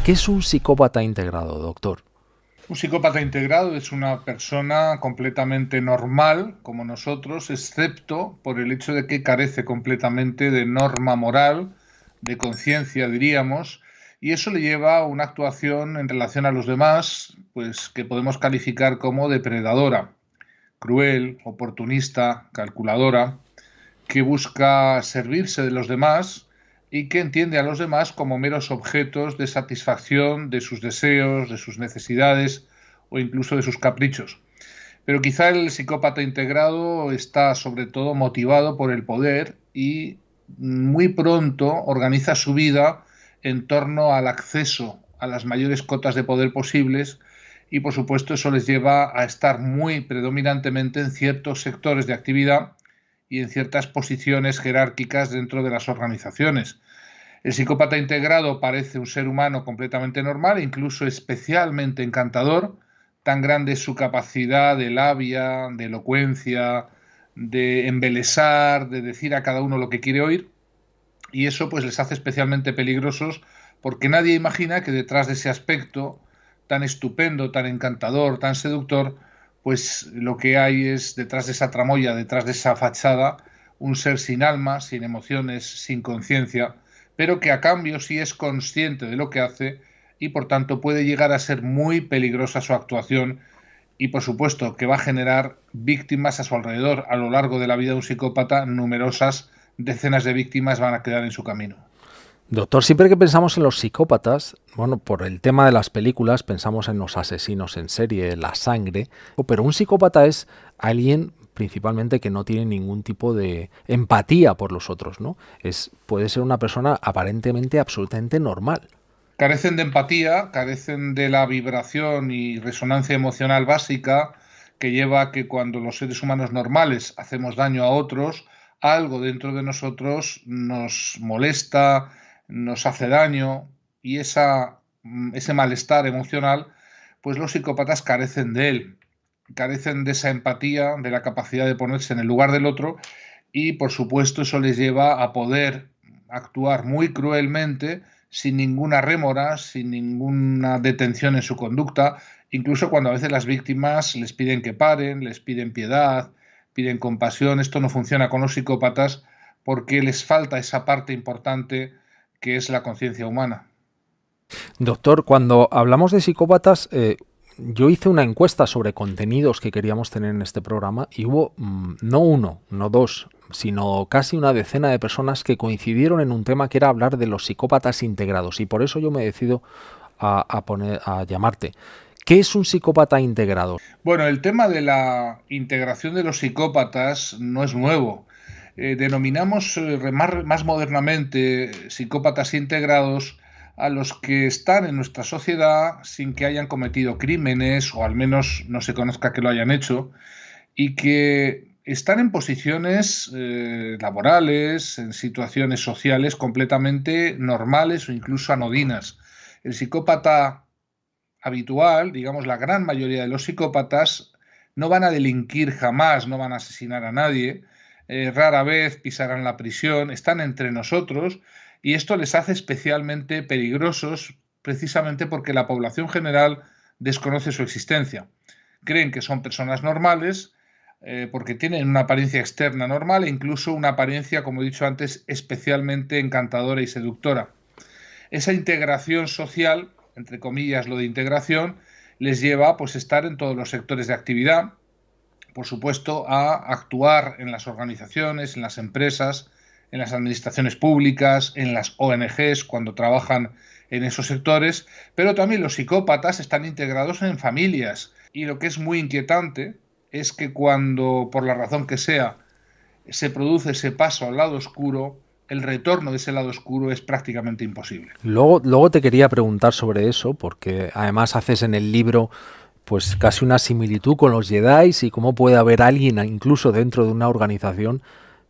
¿Qué es un psicópata integrado, doctor? Un psicópata integrado es una persona completamente normal, como nosotros, excepto por el hecho de que carece completamente de norma moral, de conciencia, diríamos, y eso le lleva a una actuación en relación a los demás, pues que podemos calificar como depredadora, cruel, oportunista, calculadora, que busca servirse de los demás y que entiende a los demás como meros objetos de satisfacción de sus deseos, de sus necesidades o incluso de sus caprichos. Pero quizá el psicópata integrado está sobre todo motivado por el poder y muy pronto organiza su vida en torno al acceso a las mayores cotas de poder posibles y por supuesto eso les lleva a estar muy predominantemente en ciertos sectores de actividad y en ciertas posiciones jerárquicas dentro de las organizaciones. El psicópata integrado parece un ser humano completamente normal, incluso especialmente encantador. Tan grande es su capacidad de labia, de elocuencia, de embelesar, de decir a cada uno lo que quiere oír, y eso pues les hace especialmente peligrosos porque nadie imagina que detrás de ese aspecto tan estupendo, tan encantador, tan seductor, pues lo que hay es detrás de esa tramoya, detrás de esa fachada, un ser sin alma, sin emociones, sin conciencia, pero que a cambio sí es consciente de lo que hace y por tanto puede llegar a ser muy peligrosa su actuación y por supuesto que va a generar víctimas a su alrededor. A lo largo de la vida de un psicópata, numerosas decenas de víctimas van a quedar en su camino. Doctor, siempre que pensamos en los psicópatas, bueno, por el tema de las películas, pensamos en los asesinos en serie, la sangre, pero un psicópata es alguien principalmente que no tiene ningún tipo de empatía por los otros, ¿no? Puede ser una persona aparentemente absolutamente normal. Carecen de empatía, carecen de la vibración y resonancia emocional básica que lleva a que cuando los seres humanos normales hacemos daño a otros, algo dentro de nosotros nos molesta, nos hace daño y ese malestar emocional, pues los psicópatas carecen de él, carecen de esa empatía, de la capacidad de ponerse en el lugar del otro y por supuesto eso les lleva a poder actuar muy cruelmente sin ninguna rémora, sin ninguna detención en su conducta, incluso cuando a veces las víctimas les piden que paren, les piden piedad, piden compasión. Esto no funciona con los psicópatas porque les falta esa parte importante que es la conciencia humana. Doctor, cuando hablamos de psicópatas, yo hice una encuesta sobre contenidos que queríamos tener en este programa y hubo no uno, no dos, sino casi una decena de personas que coincidieron en un tema que era hablar de los psicópatas integrados y por eso yo me decido a llamarte. ¿Qué es un psicópata integrado? Bueno, el tema de la integración de los psicópatas no es nuevo. Denominamos más modernamente psicópatas integrados a los que están en nuestra sociedad sin que hayan cometido crímenes o al menos no se conozca que lo hayan hecho y que están en posiciones laborales, en situaciones sociales completamente normales o incluso anodinas. El psicópata habitual, digamos la gran mayoría de los psicópatas, no van a delinquir jamás, no van a asesinar a nadie, rara vez pisarán la prisión, están entre nosotros y esto les hace especialmente peligrosos precisamente porque la población general desconoce su existencia. Creen que son personas normales porque tienen una apariencia externa normal e incluso una apariencia, como he dicho antes, especialmente encantadora y seductora. Esa integración social, entre comillas lo de integración, les lleva pues estar en todos los sectores de actividad, por supuesto, a actuar en las organizaciones, en las empresas, en las administraciones públicas, en las ONGs cuando trabajan en esos sectores, pero también los psicópatas están integrados en familias y lo que es muy inquietante es que cuando, por la razón que sea, se produce ese paso al lado oscuro, el retorno de ese lado oscuro es prácticamente imposible. Luego te quería preguntar sobre eso, porque además haces en el libro pues casi una similitud con los Jedi y cómo puede haber alguien incluso dentro de una organización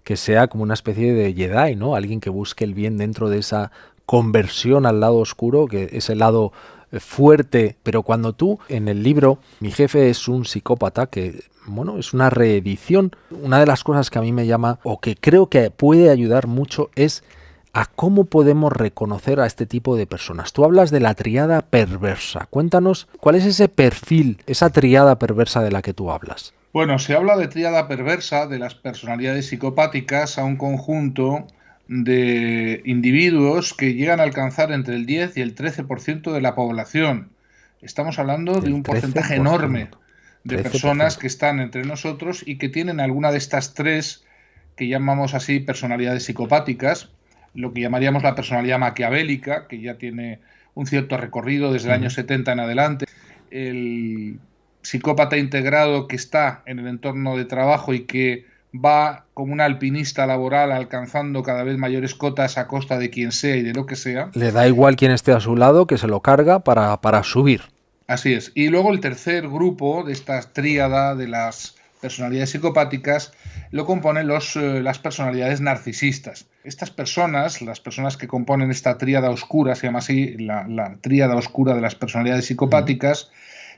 que sea como una especie de Jedi, ¿no? Alguien que busque el bien dentro de esa conversión al lado oscuro, que es el lado fuerte, pero cuando tú en el libro, mi jefe es un psicópata, que bueno, es una reedición, una de las cosas que a mí me llama o que creo que puede ayudar mucho es a cómo podemos reconocer a este tipo de personas. Tú hablas de la tríada perversa. Cuéntanos, ¿cuál es ese perfil, esa tríada perversa de la que tú hablas? Bueno, se habla de tríada perversa de las personalidades psicopáticas a un conjunto de individuos que llegan a alcanzar entre el 10 y el 13% de la población. Estamos hablando de El un porcentaje enorme 13%. de personas que 13%. están entre nosotros y que tienen alguna de estas tres que llamamos así personalidades psicopáticas, lo que llamaríamos la personalidad maquiavélica, que ya tiene un cierto recorrido desde el año Ujú. 70 en adelante, el psicópata integrado que está en el entorno de trabajo y que va como un alpinista laboral alcanzando cada vez mayores cotas a costa de quien sea y de lo que sea. Le da igual quién esté a su lado, que se lo carga para subir. Así es. Y luego el tercer grupo de esta tríada de las personalidades psicopáticas lo componen las personalidades narcisistas. Estas personas, las personas que componen esta tríada oscura, se llama así la tríada oscura de las personalidades Ujú. psicopáticas,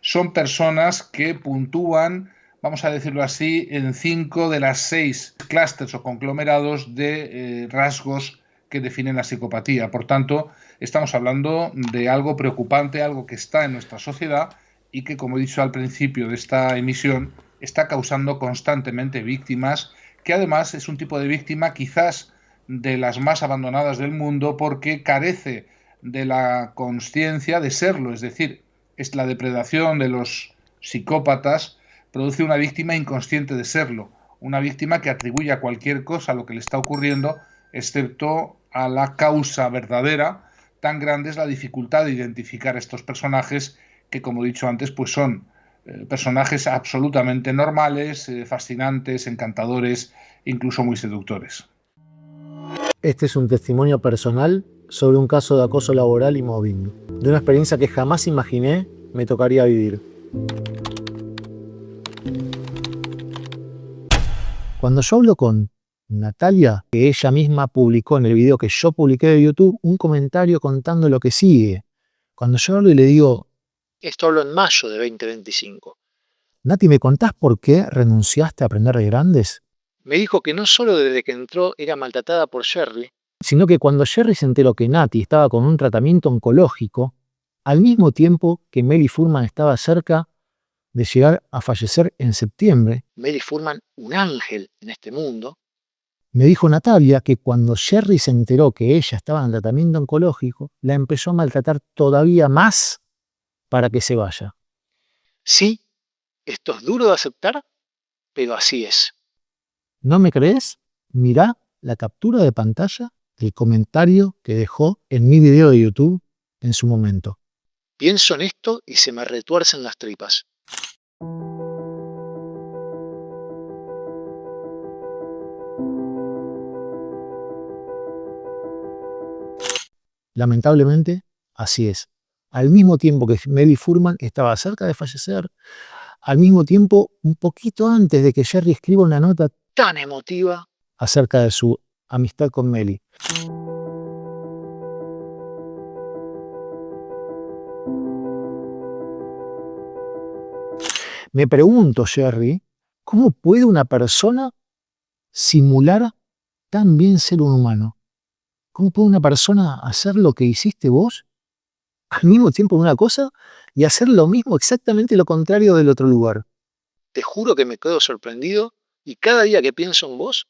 son personas que puntúan, vamos a decirlo así, en 5 de las 6 clústeres o conglomerados de rasgos que definen la psicopatía. Por tanto, estamos hablando de algo preocupante, algo que está en nuestra sociedad y que, como he dicho al principio de esta emisión, está causando constantemente víctimas, que además es un tipo de víctima quizás de las más abandonadas del mundo porque carece de la conciencia de serlo, es decir, es la depredación de los psicópatas produce una víctima inconsciente de serlo, una víctima que atribuye a cualquier cosa lo que le está ocurriendo, excepto a la causa verdadera. Tan grande es la dificultad de identificar estos personajes que, como he dicho antes, pues son personajes absolutamente normales, fascinantes, encantadores, incluso muy seductores. Este es un testimonio personal sobre un caso de acoso laboral y mobbing, de una experiencia que jamás imaginé me tocaría vivir. Cuando yo hablo con Natalia, que ella misma publicó en el video que yo publiqué de YouTube, un comentario contando lo que sigue. Cuando yo hablo y le digo, esto hablo en mayo de 2025. Nati, ¿me contás por qué renunciaste a Aprender de Grandes? Me dijo que no solo desde que entró era maltratada por Jerry, sino que cuando Jerry se enteró que Nati estaba con un tratamiento oncológico, al mismo tiempo que Mary Furman estaba cerca de llegar a fallecer en septiembre, Mary Furman, un ángel en este mundo, me dijo Natalia que cuando Jerry se enteró que ella estaba en tratamiento oncológico, la empezó a maltratar todavía más para que se vaya. Sí, esto es duro de aceptar, pero así es. ¿No me crees? Mirá la captura de pantalla del comentario que dejó en mi video de YouTube en su momento. Pienso en esto y se me retuercen las tripas. Lamentablemente, así es. Al mismo tiempo que Mary Furman estaba cerca de fallecer, al mismo tiempo, un poquito antes de que Jerry escriba una nota tan emotiva acerca de su amistad con Mary. Me pregunto, Jerry, ¿cómo puede una persona simular tan bien ser un humano? ¿Cómo puede una persona hacer lo que hiciste vos al mismo tiempo en una cosa y hacer lo mismo, exactamente lo contrario del otro lugar? Te juro que me quedo sorprendido y cada día que pienso en vos,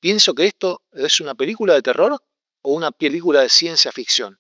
pienso que esto es una película de terror o una película de ciencia ficción.